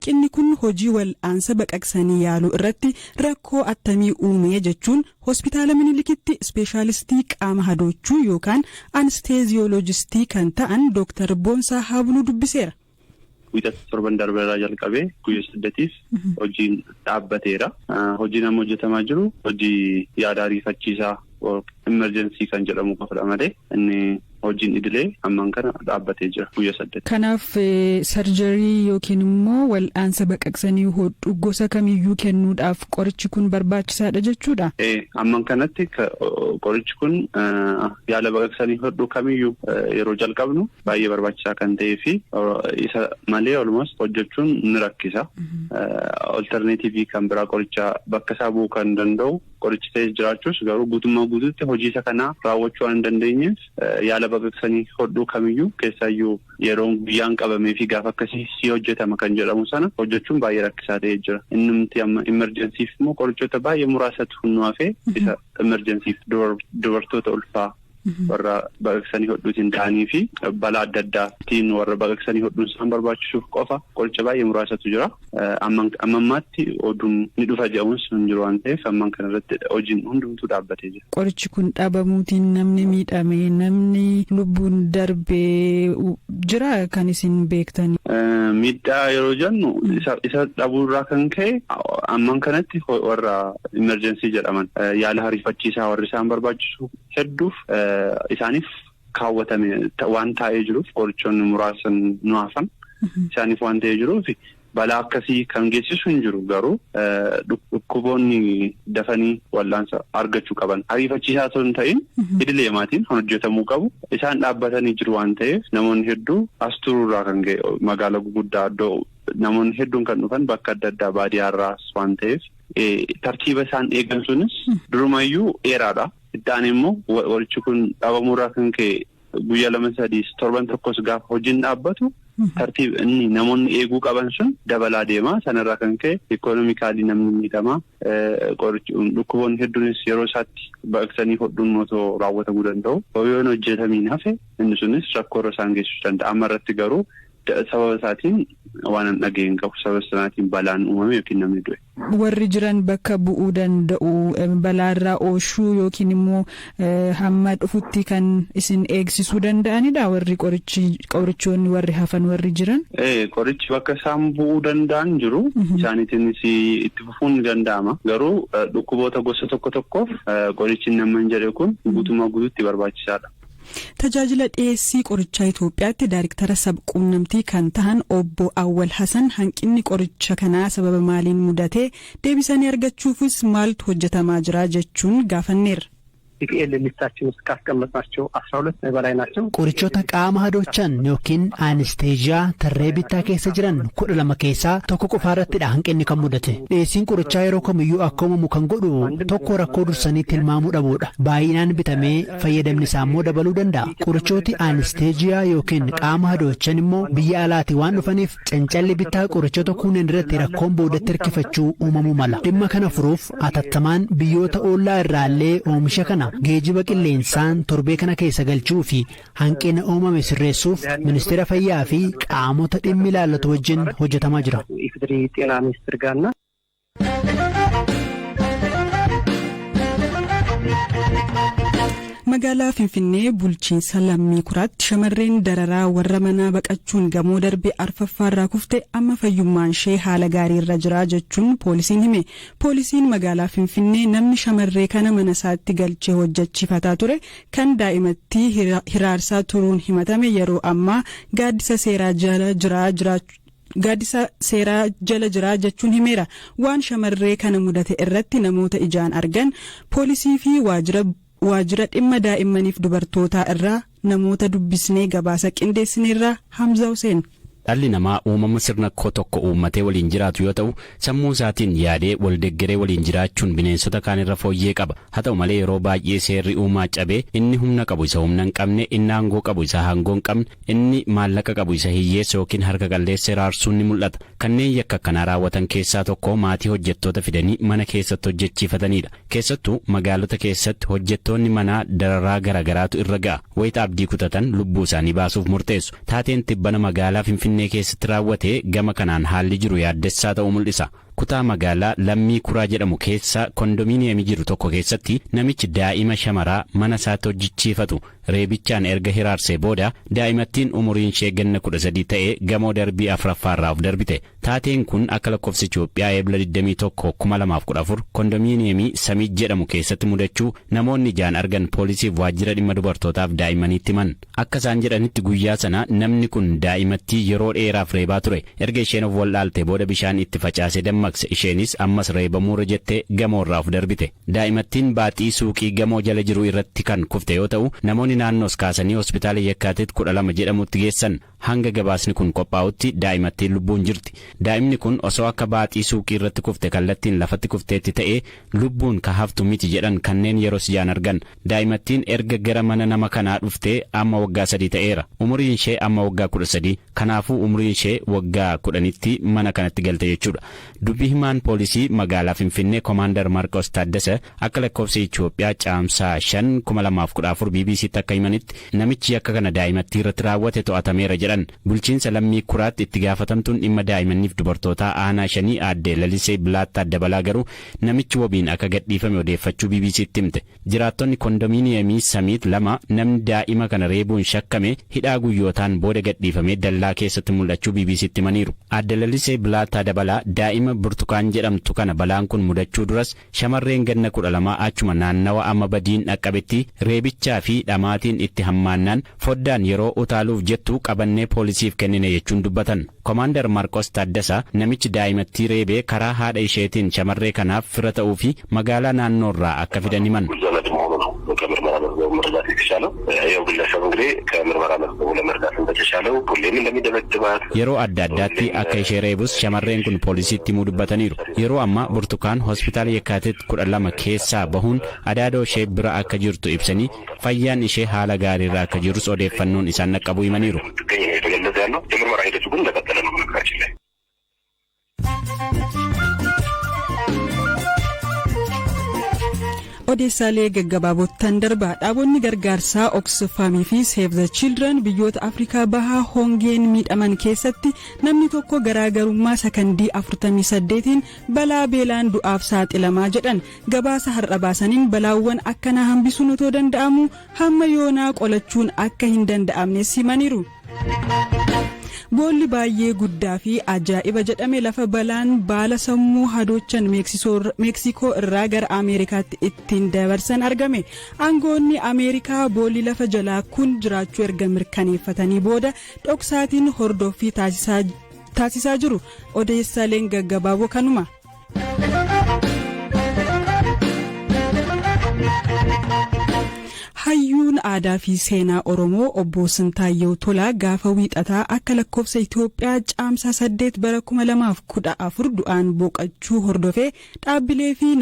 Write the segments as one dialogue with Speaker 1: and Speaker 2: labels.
Speaker 1: Hanqinni kun hojii wal'aansa baqaqsanii yaaluu irratti rakkoo attamii uume jechuun hospitaala Minilikitti ispeeshaalistii qaama hadoochuu yookaan anesteeziyoolojistii kan ta'an Dr. Boonsaa Haabuluu dubbiseera.
Speaker 2: Wiixata torban darbeeraa jalqabee guyyaa 8 hojiin dhaabbateera. Hojiin amma hojjetamaa jiru hojii yaada ariifachiisaa emergency kan jedhamu qofadha malee inni hojiin idilee ammaan kana dhaabbatee jira guyyaa 8.
Speaker 1: Kanaaf sarjarii yookiin immoo wal'aansa baqaqsanii hodhuu gosa kamiyyuu kennuudhaaf qorichi kun barbaachisaadha jechuudha.
Speaker 2: Ammaan kanatti qorichi kun yaala baqaqsanii hodhuu kamiyyuu yeroo jalqabnu baay'ee barbaachisaa kan ta'ee fi isa malee almost hojjechuun ni rakkisa. Alternative kan biraa qoricha bakka isaa bu'uu kan danda'u qorichi ta'ee jiraachuus garuu guutummaa guutuutti hojii isa kanaa raawwachuu waan hin dandeenyeef yaala baqaqsanii hodhuu kamiyyuu keessaayyuu yeroo guyyaan qabamee fi gaafa akkasii si hojjetama kan jedhamu sana hojjechuun baay'ee rakkisaa ta'ee jira. Innumti amma emergensiif immoo qorichoota baay'ee muraasatu hunnuufee isa emergensiif dubartoota ulfaa warra baqaqsanii hodhuutiin ta'anii fi balaa adda addaatiin warra baqaqsanii hodhuun isaan barbaachisuuf qofa qoricha baay'ee muraasatu jira. Ammaatti oduun ni dhufa jedhamus hin jiru waan ta'eef ammaan kana irratti hojiin hundumtuu dhaabbatee jira. Qorichi
Speaker 1: kun dhabamuutiin namni miidhame namni lubbuun darbee jira kan isin beektan.
Speaker 2: Miidhaa yeroo jennu isa dhabuurraa kan ka'e ammaan kanatti warra emergency jedhaman yaala ariifachiisaa warri isaan barbaachisu hedduuf isaaniif kaawwatame waan taa'ee jiruuf qorichoonni muraasan nu hafan isaaniif waan ta'ee jiruuf balaa akkasii kan geessisu hin jiru garuu dhukkuboonni dafanii wal'aansa argachuu qaban ariifachiisaa osoo hin ta'in idileemaatiin hojjetamuu qabu isaan dhaabbatanii jiru waan ta'eef namoonni hedduu as turuurraa kan ga'e magaalaa gurguddaa iddoo namoonni hedduun kan dhufan bakka adda addaa baadiyyaarraas waan ta'eef tartiiba isaan eegan sunis durumayyuu dheeraadha. Iddaan immoo qorichi kun dhabamuurraa kan ka'e guyyaa 2-3 torban tokkos gaafa hojiin dhaabbatu tartiiba inni namoonni eeguu qaban sun dabalaa deema sanarraa kan ka'e ikoonomikaalii namni miidhama dhukkuboonni hedduunis yeroo isaatti baqaqsanii hodhuun otoo raawwatamuu danda'u yoo hojjetamiin hafe inni sunis rakkoo irra isaan geessisuu danda'a. Amma irratti garuu sababa isaatiin waan hin dhageenye qabu sababa sanaatiin balaan uumame yookiin namni du'e.
Speaker 1: Warri jiran bakka bu'uu danda'u balaarraa ooshuu yookiin immoo hamma dhufutti kan isin eegsisuu danda'anidha warri qorichoonni warri hafan warri jiran.
Speaker 2: Qorichi bakka isaan bu'uu danda'an jiru isaaniitiinis itti fufuun ni danda'ama garuu dhukkuboota gosa tokkoof qorichi namni jedhe kun guutummaa guutuutti barbaachisaadha.
Speaker 1: Tajaajila dhiyeessii qorichaa Itoophiyaatti Daayirktara sabquunnamtii kan ta'an obbo Awwal Hasan hanqinni qoricha kanaa sababa maaliin mudatee deebisanii argachuufis maaltu hojjetamaa jira jechuun gaafanneerra.
Speaker 3: ኢፒኤል ሊስታችን ውስጥ ካስቀመጥናቸው 12 በላይ ናቸው።
Speaker 4: qorichoota qaama hadoochan yookiin anesteeziyaa tarree bittaa keessa jiran 12 keessaa tokko qofaarrattidha hanqinni kan mudate. Dhiyeessiin qorichaa yeroo kamiyyuu akka uumamu kan godhu tokko rakkoo dursanii tilmaamuu dhabuudha. Baay'inaan bitamee fayyadamni isaa immoo dabaluu danda'a. Qorichooti anesteeziyaa yookiin qaama hadoochan immoo biyya alaatii waan dhufaniif cancalli bittaa qorichoota kunneen irratti rakkoon boodatti hirkifachuu uumamuu mala. Dhimma kana furuuf atattamaan biyyoota ollaa irraallee oomisha kana geejiba qilleensaan torbee kana keessa galchuu fi hanqina uumame sirreessuuf ministeera fayyaa fi qaamota dhimmi ilaallatu wajjin hojjetamaa jira.
Speaker 1: Magaalaa Finfinnee bulchiinsa Lammii Kuraatti shamarreen dararaa warra manaa baqachuun gamoo darbee arfaffaarraa kufte amma fayyummaan ishee haala gaariirra jira jechuun poolisiin hime. Poolisiin magaalaa Finfinnee namni shamarree kana mana isaatti galchee hojjechiifataa ture kan daa'imatti hiraarsaa turuun himatame yeroo ammaa gaaddisa seeraa jala jira jechuun himeera. Waan shamarree kana mudate irratti namoota ijaan argan poolisii fi waajjira dhimma daa'immaniif dubartootaa irraa namoota dubbisnee gabaasa qindeessineerraa Hamza Hussein.
Speaker 5: Dhalli namaa uumama sirna tokko uummatee waliin jiraatu yoo ta'u sammuu isaatiin yaadee wal deggeree waliin jiraachuun bineensota kaan irra fooyyee qaba. Haa ta'u malee yeroo baay'ee seerri uumaa cabee inni humna qabu isa humna hin qabne inni aangoo qabu isa aangoo hin qabne inni maallaqa qabu isa hiyyeessa yookiin harka qalleessa raarsuun ni mul'ata. Kanneen yakka kanaa raawwatan keessaa tokko maatii hojjettoota fidanii mana keessatti hojjechiifatanidha. Keessattuu magaalota keessatti hojjettoonni manaa dararaa garaagaraatu irra ga'a. Wayita abdii kutatan lubbuu isaanii baasuuf murteessu. Taateen tibbana magaalaa Finfinnee Finfinnee keessatti raawwate gama kanaan haalli jiru yaaddessaa ta'uu mul'isa. Kutaa magaalaa Lammii Kuraa jedhamu keessa kondominiyeemii jiru tokko keessatti namichi daa'ima shamaraa mana isaatti hojjechiifatu reebichaan erga hiraarsee booda daa'imattiin umuriin ishee ganna 13 ta'ee gamoo darbii afuraffaarraa of darbite. Taateen kun akka lakkoofsa Itoophiyaa eebla 21 2014 kondominiyeemii Samiit jedhamu keessatti mudachuu namoonni ijaan argan poolisiif waajjira dhimma dubartootaaf daa'immaniitti himan. Akka isaan jedhanitti guyyaa sana namni kun daa'imattii yeroo dheeraaf reebaa ture. Erga isheen of wallaalte booda bishaan itti facaasee dammaqse. Isheenis ammas reebamuura jettee gamoorraa of darbite. Daa'imattiin baaxii suuqii gamoo jala jiru irratti kan kufte yoo ta'u namoonni naannoos kaasanii hospitaala Yekkaatit 12 jedhamutti geessan. Hanga gabaasni kun qophaa'utti daa'imattiin lubbuun jirti. Daa'imni kun osoo akka baaxii suuqii irratti kufte kallattiin lafatti kufteetti ta'ee lubbuun ka haftu miti jedhan kanneen yeroo ijaan argan. Daa'imattiin erga gara mana nama kanaa dhuftee amma waggaa 3 ta'eera. Umuriin ishee amma waggaa 13. Kanaafuu umuriin ishee waggaa 10tti mana kanatti galte jechuudha. Dubbii himaan poolisii magaalaa Finfinnee Komaander Marqos Taaddasa akka lakkoofsa Itoophiyaa caamsaa 5 2014 BBC'tti akka himanitti namichi akka kana daa'imattii irratti raawwate to'atameera jedhan. Bulchiinsa Lammii Kuraatti itti gaafatamtuun dhimma daa'immaniif dubartootaa aanaa 5 aadde Lalisee Bilaattaa Dabalaa garuu namichi wabiin akka gadhiifame odeeffachuu BBC'tti himte. Jiraattonni kondominiyeemii Samiit 2 namni daa'ima kana reebuun shakkame hidhaa guyyootaan booda gadhiifamee dallaa keessatti mul'achuu BBC'tti himaniiru. Aadde Lalisee Bilaattaa Dabalaa daa'ima Burtukaan jedhamtu kana balaan kun mudachuu duras shamarreen ganna 12 achuma naannawa amma badiin dhaqqabetti reebichaa fi dhamaatiin itti hammaannaan foddaan yeroo utaaluuf jettu qabannee poolisiif kennine jechuun dubbatan. Komaander Marqos Taaddasa namichi daa'imattii reebee karaa haadha isheetiin shamarree kanaaf fira ta'uu fi magaalaa naannoorraa akka fidan himan. Yeroo adda addaatti akka ishee reebus shamarreen kun poolisiitti himuu dubbataniiru. Yeroo ammaa Burtukaan hospitaala Yekkaatit 12 keessaa bahuun adaadoo ishee bira akka jirtu ibsanii fayyaan ishee haala gaariirra akka jirus odeeffannoon isaan dhaqqabuu himaniiru.
Speaker 1: Odeessaalee gaggabaabotan darbaa dhaabonni gargaarsaa Oxfam fi Save the Children biyyoota Afrikaa bahaa hongeen miidhaman keessatti namni tokko garaagarummaa sakandii 48 balaa beelaan du'aaf saaxilamaa jedhan. Gabaasa har'a baasaniin balaawwan akkanaa hambisuun otoo danda'amu hamma yoonaa qolachuun akka hin danda'amnes himaniiru. Boolli baay'ee guddaa fi ajaa'iba jedhame lafa balaan baala sammuu hadoochan Meeksikoo irraa gara Ameerikaatti ittiin dabarsan argame. Aangoonni Ameerikaa boolli lafa jalaa kun jiraachuu erga mirkaneeffatanii booda dhoksaatiin hordoffii taasisaa jiru. Odeessaaleen gaggabaaboo kanuma. Hayyuun aadaa fi seenaa Oromoo obbo Sintaayyoo Tolaa gaafa wiixataa akka lakkoofsa Itoophiyaa caamsaa 8 bara 2014 du'aan boqachuu hordofee dhaabbilee fi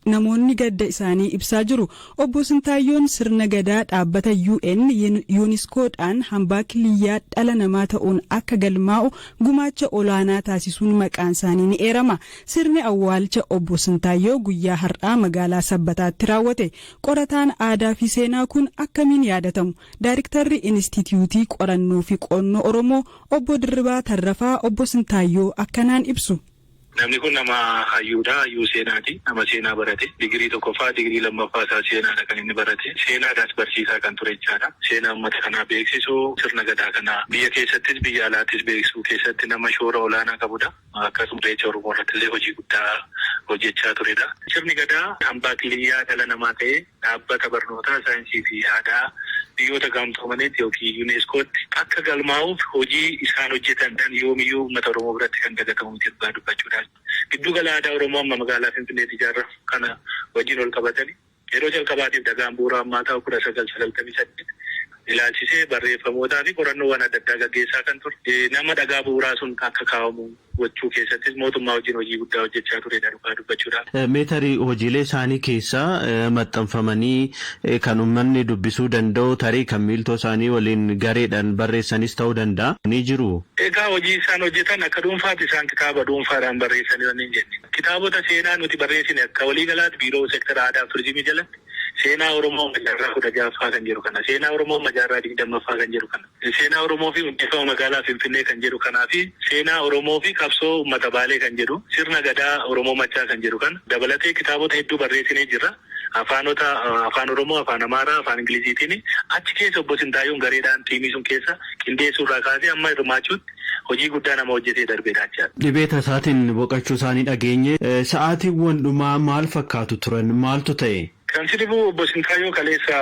Speaker 1: namoonni gadda isaanii ibsaa jiru. Obbo Sintaayyoon sirna gadaa dhaabbata UN UNESCOodhaan hambaa kiliyyaa dhala namaa ta'uun akka galmaa'u gumaacha olaanaa taasisuun maqaan isaanii ni eerama. Sirni awwaalcha obbo Sintaayyoo guyyaa har'aa magaalaa Sabbataatti raawwate. Qorataan aadaa fi seenaa kun akkamiin yaadatamu? Daayiriktarri Inistituutii Qorannoo fi Qoonnoo Oromoo obbo Dirribaa Tarrafaa obbo Sintaayyoo akkanaan ibsu.
Speaker 6: Namni kun nama hayyuudha, hayyuu seenaati. Nama seenaa barate. Digirii tokkoffaa, digirii lammaffaa isaa seenaadha kan inni barate. Seenaadhaas barsiisaa kan ture jechaadha. Seenaa uummata kanaa beeksisuu, sirna gadaa kanaa biyya keessattis biyya alaattis beeksisuu keessatti nama shoora olaanaa qabudha. Akkasuma Irreecha Oromoo irratti illee hojii guddaa hojjechaa turedha. Sirni gadaa hambaa kiliyyaa dhala namaa ta'ee dhaabbata barnootaa saayinsii fi aadaa biyyoota gaamtoomaniitti yookiin UNESCOtti akka galmaa'uuf hojii isaan hojjetan yoomiyyuu uummata Oromoo biratti kan dagatamu miti dubbachuudha. Giddu gala aadaa Oromoo amma magaalaa Finfinneetti ijaarra kana wajjin ol qabatanii yeroo jalqabaatiif dhagaan bu'uuraa ammaa ta'u 1998 ilaalchisee barreeffamootaa fi qorannoowwan adda addaa gaggeessaa kan ture. Nama dhagaa bu'uuraa sun akka kaa'amu gochuu keessattis mootummaa wajjin hojii guddaa hojjechaa turedha dubbachuudhaaf.
Speaker 7: Meetarii hojiilee isaanii keessaa maxxanfamanii kan uummanni dubbisuu danda'u tarii kan miiltoo isaanii waliin gareedhaan barreessanis ta'uu danda'a ni jiru.
Speaker 6: Egaa hojii isaan hojjetan akka dhuunfaatti isaan kitaaba dhuunfaadhaan barreessanii waan hin jenne. Kitaabota seenaa nuti barreessine akka waliigalaatti biiroo seektara aadaa fi turizimii jalatti Seenaa Oromoo majaarraa 16ffaa kan jedhu kana. Seenaa Oromoo majaarraa 20ffaa kan jedhu kana. Seenaa Oromoo fi hundeeffama magaalaa Finfinnee kan jedhu kanaa fi seenaa Oromoo fi qabsoo uummata Baalee kan jedhu sirna gadaa Oromoo Machaa kan jedhu kana dabalatee kitaabota hedduu barreessinee jirra. Afaan Oromoo, Afaan Amaaraa, Afaan Ingiliziitiin achi keessa obbo Sintaayoon gareedhaan tiimii sun keessa qindeessuurraa kaasee amma hirmaachuutti hojii guddaa nama hojjetee darbeedha jechaadha.
Speaker 7: Dhibeeta isaatiin boqachuu isaanii dhageenye sa'aatiiwwan dhumaa maal fakkaatu turan maaltu ta'e?
Speaker 6: Kan si dhibu obbo Sintaayoo kaleessa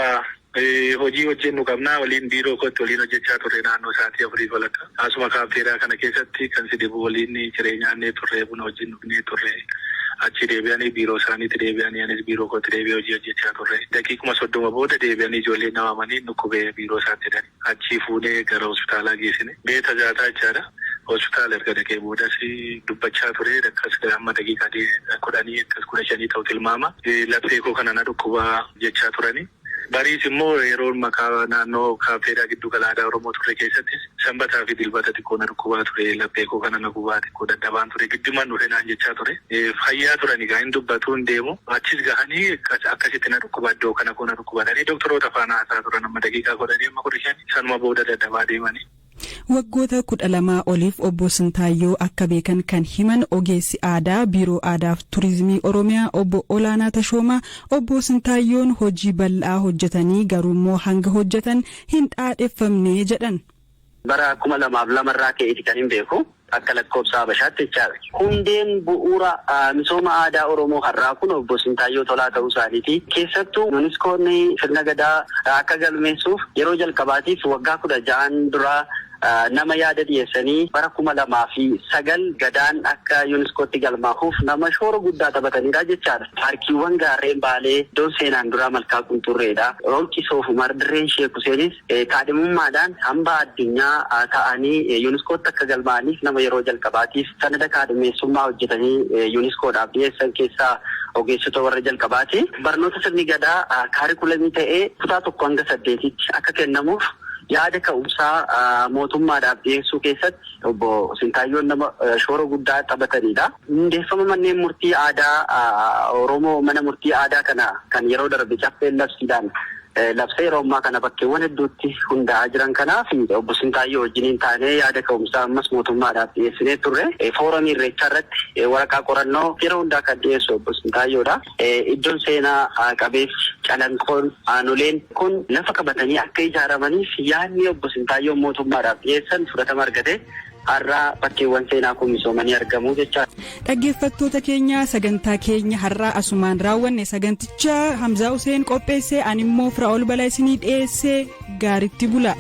Speaker 6: hojii hojjennu qabnaa waliin biiroo kootti waliin hojjechaa turre naannoo sa'aatii 4 walakkaa. Asuma kaafteeraa kana keessatti kan si dhibu waliin jireenyaannee turre buna wajjin dhugnee turre. Achi deebi'anii biiroo isaaniitti deebi'anii anis biiroo kootti deebi'ee hojii hojjechaa turre. Daqiiquma 30 booda deebi'anii ijoolleen namamanii nukkubee biiroo isaatti jedhani. Achi fuudhee gara hospitaalaa geessine. Beeta jaataa jechaadha. Hospitaala erga dhaqee boodas dubbachaa ture. Akkas amma daqiiqaa 10 akkas 15 ta'u tilmaama. Laphee koo kana na dhukkubaa jechaa turani. Bariis immoo yeroo maqaa naannoo kaafeedhaa giddu gala aadaa Oromoo turre keessattis sanbataa fi dilbata xiqqoo na dhukkubaa ture. Laphee koo kana na gubaa xiqqoo dadhabaan ture. Giddumaan dhufe naan jechaa ture. Fayyaa turani gaa hin dubbatu hin deemu. Achis gahanii akkasitti na dhukkubaa iddoo kana koo na dhukkubaa dhanii doktoroota faana haasaa turan amma daqiiqaa 15 sanuma booda dadhabaa deemanii.
Speaker 1: Waggoota 12 oliif obbo Sintaayyoo akka beekan kan himan ogeessi aadaa biiroo aadaaf turizimii Oromiyaa obbo Olaanaa Tashoomaa obbo Sintaayyoon hojii bal'aa hojjetanii garuummoo hanga hojjetan hin dhaadheffamne jedhan.
Speaker 3: Bara 2002 irraa ka'eeti kan hin beeku. Akka lakkoofsa Habashaatti jechaadha. Hundeen bu'uura misooma aadaa Oromoo har'aa kun obbo Sintaayyoo Tolaa ta'uu isaaniiti. Keessattuu yuuniskoon sirna gadaa akka galmeessuuf yeroo jalqabaatiif waggaa 16 dura nama yaada dhiyeessanii bara 2009 gadaan akka yuuniskootti galmaahuuf nama shoora guddaa taphatanidha jechaadha. Paarkiiwwan gaarreen Baalee iddoon seenaan duraa Malkaa Qunxurreedha. Roolchi Soofumar Dirreen Sheek Huseenis kaadhimummaadhaan hamba addunyaa ta'anii yuuniskootti akka galmaa'aniif nama yeroo jalqabaatiif sanada kaadhimeessummaa hojjetanii yuuniskoodhaaf dhiyeessan keessaa ogeessota warra jalqabaati. Barnoota sirni gadaa kaarikulamii ta'ee kutaa 1 hanga 8tti akka kennamuuf yaada ka'umsaa mootummaadhaaf dhiyeessuu keessatti obbo Sintaayyoon nama shoora guddaa taphatanidha. Hundeeffama manneen murtii aadaa Oromoo mana murtii aadaa kana kan yeroo darbe caffeen labsiidhaan labsee yeroo ammaa kana bakkeewwan hedduutti hundaa'aa jiran kanaaf obbo Sintaayyoo wajjiniin taanee yaada ka'umsaa ammas mootummaadhaaf dhiyeessinee turre. Foorumii irreechaa irratti waraqaa qorannoo yeroo hundaa kan dhiyeessu obbo Sintaayyoodha. Iddoon seenaa qabeessi Calanqoon Aanoleen kun lafa qabatanii akka ijaaramaniif yaadni obbo Sintaayyoon mootummaadhaaf dhiyeessan fudhatama argate. Har'aa bakkeewwan seenaa kun misoomanii argamu jechaadha.
Speaker 1: Dhaggeeffattoota keenya sagantaa keenya har'aa asumaan raawwanne saganticha Hamzaa Huseen qopheessee ani immoo Firaa'ol Balaa isinii dhiyeessee gaaritti bula.